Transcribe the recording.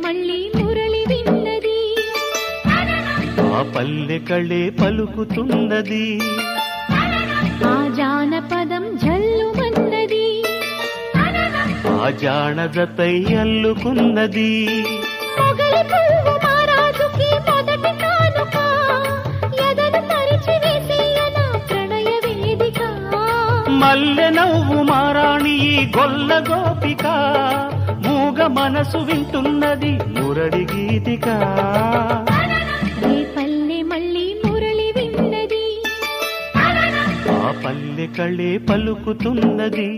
మళ్ళీ మురళి విన్నది ఆ పల్లె కళే పలుకుతున్నది ఆ జానపదం జల్లుమన్నది ఆ జానదతై అల్లుకున్నది మొగలి పువ్వు మహారాజుకి మొదటి కానుక ఎదను పరిచి వేసేయన ప్రణయ వేదిక మల్లె నవ్వు మారాణి ఈ గొల్ల గోపిక మూగ మనసు వింటున్నది మురళి గీతిక రే పల్లె మళ్ళీ మురళి విన్నది ఆ పల్లె కళే పలుకుతున్నది